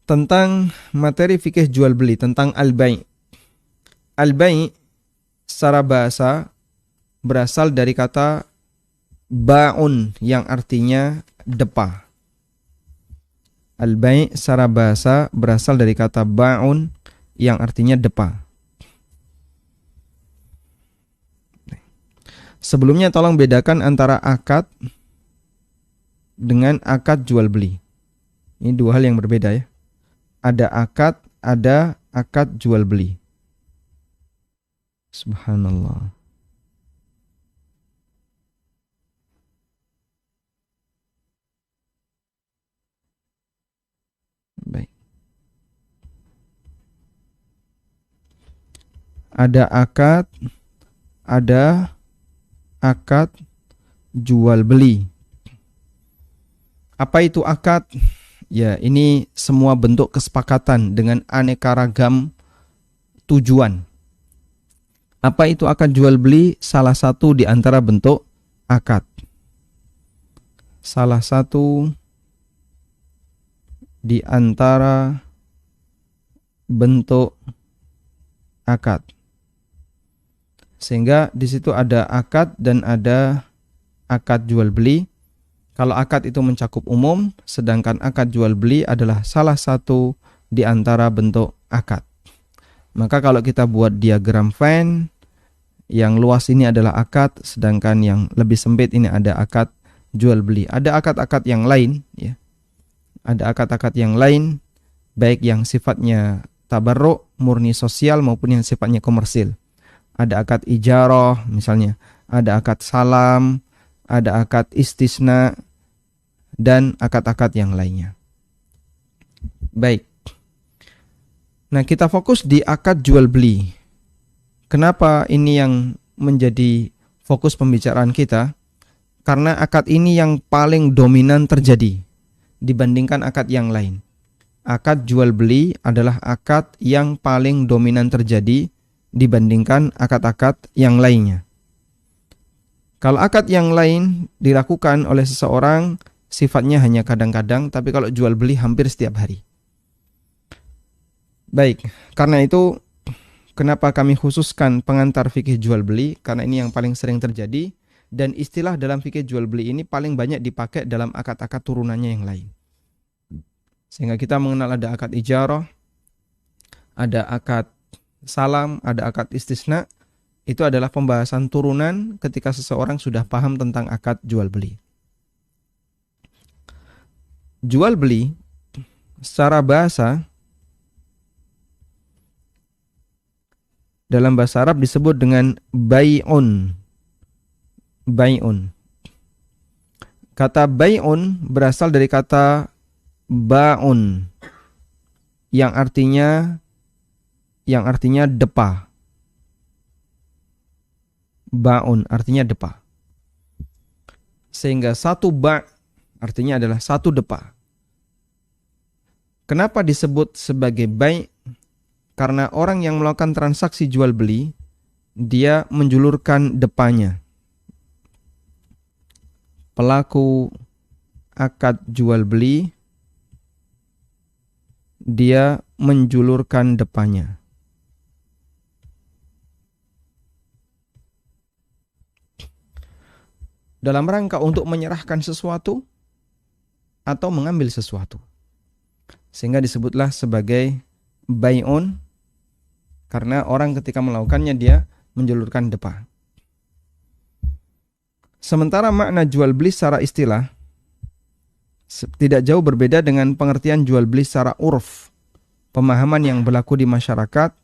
tentang materi fikih jual beli, tentang al-bai'. Al-bai' secara bahasa berasal dari kata ba'un yang artinya depa. Al-bai' secara bahasa berasal dari kata ba'un yang artinya depa. Sebelumnya tolong bedakan antara akad dengan akad jual beli. Ini dua hal yang berbeda ya. Ada akad jual beli. Subhanallah. Baik. Ada akad jual beli. Apa itu akad? Ya, ini semua bentuk kesepakatan dengan aneka ragam tujuan. Apa itu akad jual beli? Salah satu di antara bentuk akad. Salah satu di antara bentuk akad. Sehingga di situ ada akad dan ada akad jual beli. Kalau akad itu mencakup umum, sedangkan akad jual beli adalah salah satu di antara bentuk akad. Maka kalau kita buat diagram Venn, yang luas ini adalah akad, sedangkan yang lebih sempit ini ada akad jual beli. Ada akad-akad yang lain, ya. Ada akad-akad yang lain, baik yang sifatnya tabarruk, murni sosial maupun yang sifatnya komersil. Ada akad ijarah misalnya, ada akad salam, ada akad istisna, dan akad-akad yang lainnya. Baik. Nah, kita fokus di akad jual beli. Kenapa ini yang menjadi fokus pembicaraan kita? Karena akad ini yang paling dominan terjadi dibandingkan akad yang lain. Akad jual beli adalah akad yang paling dominan terjadi dibandingkan akad-akad yang lainnya. Kalau akad yang lain dilakukan oleh seseorang sifatnya hanya kadang-kadang, tapi kalau jual beli hampir setiap hari. Baik, karena itu kenapa kami khususkan pengantar fikih jual beli? Karena ini yang paling sering terjadi dan istilah dalam fikih jual beli ini paling banyak dipakai dalam akad-akad turunannya yang lain. Sehingga kita mengenal ada akad ijarah, ada akad salam, ada akad istisna. Itu adalah pembahasan turunan ketika seseorang sudah paham tentang akad jual beli. Jual beli secara bahasa dalam bahasa Arab disebut dengan bai'un. Bai'un. Kata bai'un berasal dari kata ba'un yang artinya depa. Ba'un artinya depa. Sehingga satu ba' artinya adalah satu depa. Kenapa disebut sebagai bai'? Karena orang yang melakukan transaksi jual beli, dia menjulurkan depanya. Pelaku akad jual beli, dia menjulurkan depanya. Dalam rangka untuk menyerahkan sesuatu atau mengambil sesuatu. Sehingga disebutlah sebagai bai'un, karena orang ketika melakukannya dia menjulurkan depa. Sementara makna jual beli secara istilah tidak jauh berbeda dengan pengertian jual beli secara urf. Pemahaman yang berlaku di masyarakat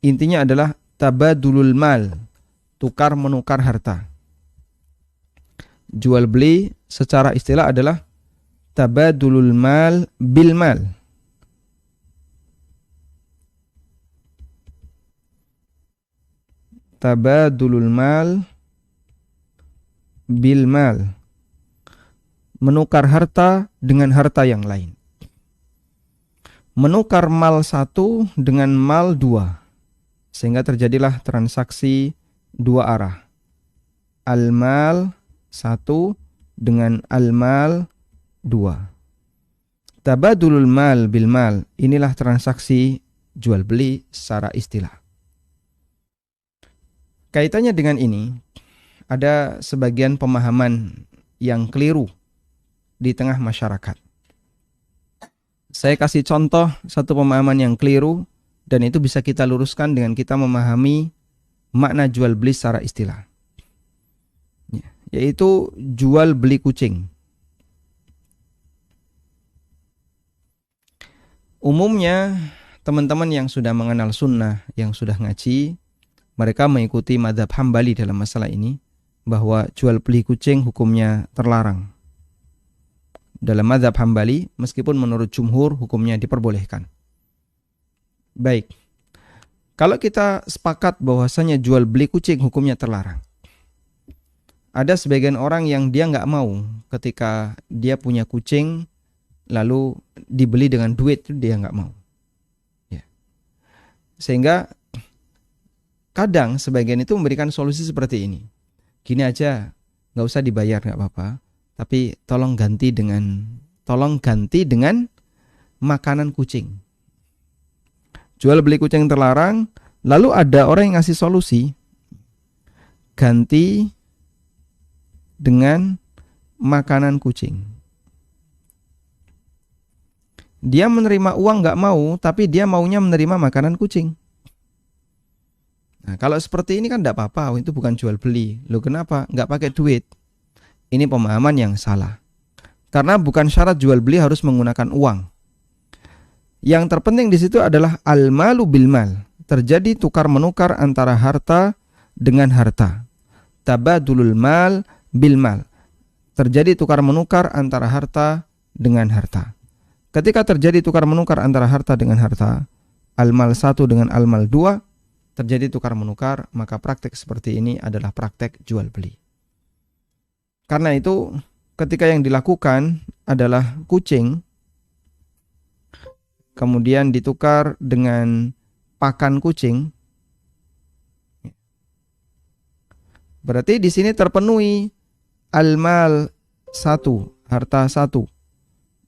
intinya adalah tabadulul mal, tukar menukar harta. Jual beli secara istilah adalah tabadulul mal bil mal. Tabadulul mal bil mal. Menukar harta dengan harta yang lain. Menukar mal satu dengan mal dua. Sehingga terjadilah transaksi dua arah. Al-mal satu dengan al-mal dua. Tabadulul mal bil mal, inilah transaksi jual beli secara istilah. Kaitannya dengan ini, ada sebagian pemahaman yang keliru di tengah masyarakat. Saya kasih contoh satu pemahaman yang keliru, dan itu bisa kita luruskan dengan kita memahami makna jual beli secara istilah, yaitu jual beli kucing. Umumnya teman-teman yang sudah mengenal sunnah, yang sudah ngaji, mereka mengikuti mazhab Hambali dalam masalah ini, bahwa jual beli kucing hukumnya terlarang. Dalam mazhab Hambali, meskipun menurut jumhur hukumnya diperbolehkan. Baik, kalau kita sepakat bahwasanya jual beli kucing hukumnya terlarang, ada sebagian orang yang dia nggak mau ketika dia punya kucing lalu dibeli dengan duit, dia nggak mau. Ya. Sehingga kadang sebagian itu memberikan solusi seperti ini. Gini aja, nggak usah dibayar, nggak apa-apa, tapi tolong ganti dengan makanan kucing. Jual beli kucing terlarang, lalu ada orang yang ngasih solusi, ganti dengan makanan kucing. Dia menerima uang nggak mau, tapi dia maunya menerima makanan kucing. Nah, kalau seperti ini kan nggak apa-apa, itu bukan jual beli. Loh kenapa? Nggak pakai duit. Ini pemahaman yang salah. Karena bukan syarat jual beli harus menggunakan uang. Yang terpenting di situ adalah al-malu bil mal. Terjadi tukar menukar antara harta dengan harta. Tabadulul mal bil mal. Terjadi tukar menukar antara harta dengan harta. Ketika terjadi tukar menukar antara harta dengan harta, al-mal 1 dengan al-mal 2, terjadi tukar menukar, maka praktek seperti ini adalah praktek jual beli. Karena itu, ketika yang dilakukan adalah kucing, kemudian ditukar dengan pakan kucing, berarti di sini terpenuhi al-mal 1, harta 1,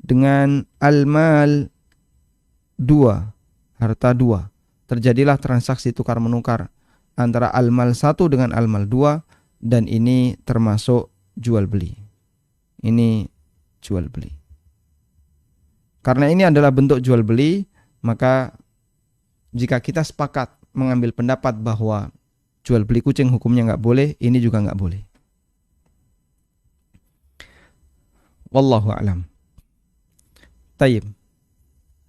dengan al-mal 2, harta 2. Terjadilah transaksi tukar menukar antara al-mal 1 dengan al-mal 2, dan ini termasuk jual beli. Ini jual beli. Karena ini adalah bentuk jual beli, maka jika kita sepakat mengambil pendapat bahwa jual beli kucing hukumnya nggak boleh, ini juga nggak boleh. Wallahu a'lam. Tayyib.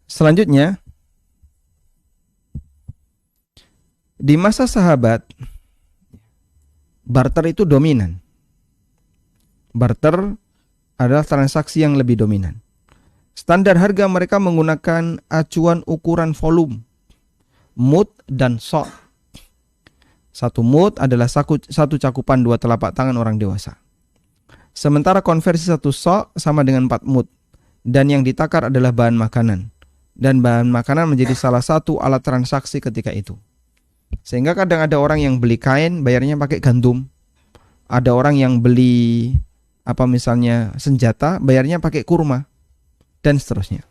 Selanjutnya, di masa sahabat, barter itu dominan. Barter adalah transaksi yang lebih dominan. Standar harga mereka menggunakan acuan ukuran volume, mud dan sok. Satu mud adalah satu cakupan 2 telapak tangan orang dewasa. Sementara konversi satu sok sama dengan 4 mud. Dan yang ditakar adalah bahan makanan. Dan bahan makanan menjadi salah satu alat transaksi ketika itu. Sehingga kadang ada orang yang beli kain, bayarnya pakai gandum. Ada orang yang beli misalnya senjata, bayarnya pakai kurma. Dan seterusnya.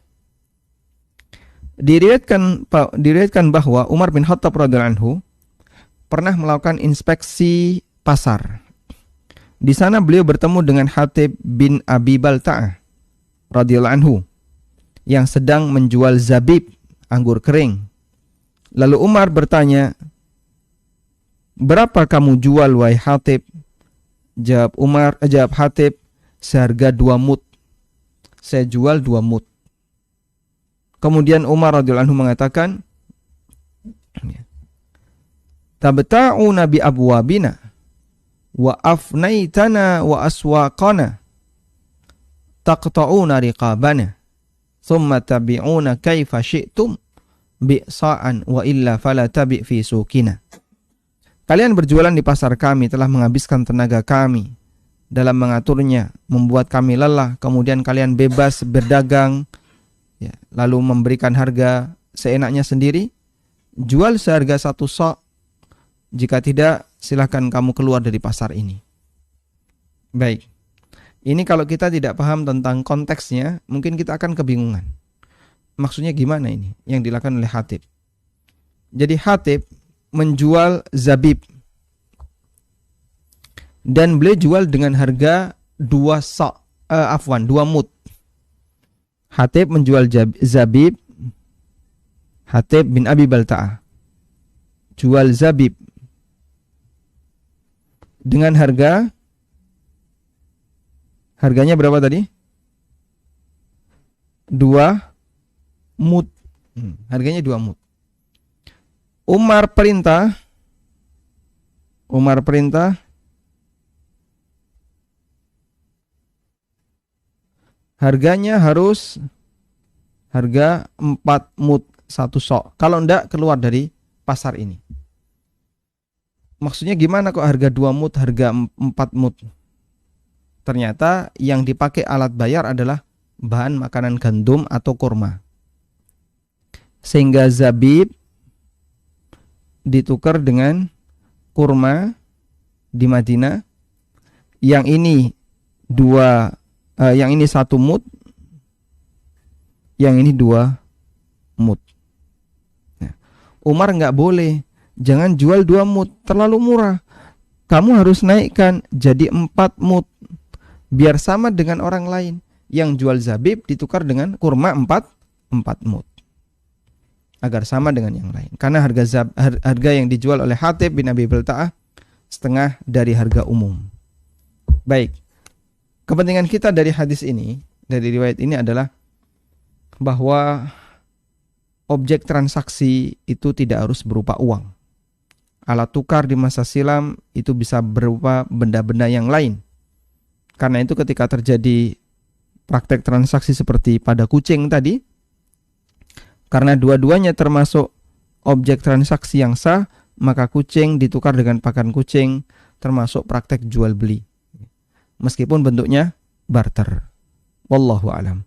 Diriwayatkan bahwa Umar bin Khattab radhiyallahu anhu pernah melakukan inspeksi pasar. Di sana beliau bertemu dengan Hatib bin Abi Balta'ah radhiyallahu anhu yang sedang menjual zabib, anggur kering. Lalu Umar bertanya, "Berapa kamu jual wahai Hatib?" Jawab Hatib, "Seharga 2 mud." Saya jual 2 mud. Kemudian Umar radhiyallahu anhu mengatakan, "Tabta'una bi abwabina wa afnaitana wa aswaqana taqta'una riqabana thumma tabi'una kaifa syi'tum bi'sa'an wa illa fala tabi' fi suqina." Kalian berjualan di pasar kami, telah menghabiskan tenaga kami dalam mengaturnya, membuat kami lelah, kemudian kalian bebas berdagang, ya, lalu memberikan harga seenaknya sendiri. Jual seharga 1 sok, jika tidak silahkan kamu keluar dari pasar ini. Baik, Ini kalau kita tidak paham tentang konteksnya, mungkin kita akan kebingungan. Maksudnya gimana ini yang dilakukan oleh Hatib? Jadi Hatib menjual zabib. Dan beliau jual dengan harga 2 mud. Hatib menjual zabib. Hatib bin Abi Balta'ah jual zabib dengan harganya berapa tadi? 2 mud. Harganya 2 mud. Umar perintah harganya harus harga 4 mud 1 sok. Kalau enggak keluar dari pasar ini. Maksudnya gimana kok harga 2 mud, harga 4 mud? Ternyata yang dipakai alat bayar adalah bahan makanan gandum atau kurma. Sehingga zabib ditukar dengan kurma di Madinah. Yang ini 1 mud, yang ini 2 mud. Umar nggak boleh, jangan jual 2 mud, terlalu murah. Kamu harus naikkan jadi 4 mud, biar sama dengan orang lain. Yang jual zabib ditukar dengan kurma 4 mud, agar sama dengan yang lain. Karena harga yang dijual oleh Hatib bin Abi Balta'ah setengah dari harga umum. Baik, kepentingan kita dari hadis ini, dari riwayat ini adalah bahwa objek transaksi itu tidak harus berupa uang. Alat tukar di masa silam itu bisa berupa benda-benda yang lain. Karena itu ketika terjadi praktek transaksi seperti pada kucing tadi, karena dua-duanya termasuk objek transaksi yang sah, maka kucing ditukar dengan pakan kucing, termasuk praktek jual beli. Meskipun bentuknya barter. Wallahu a'lam.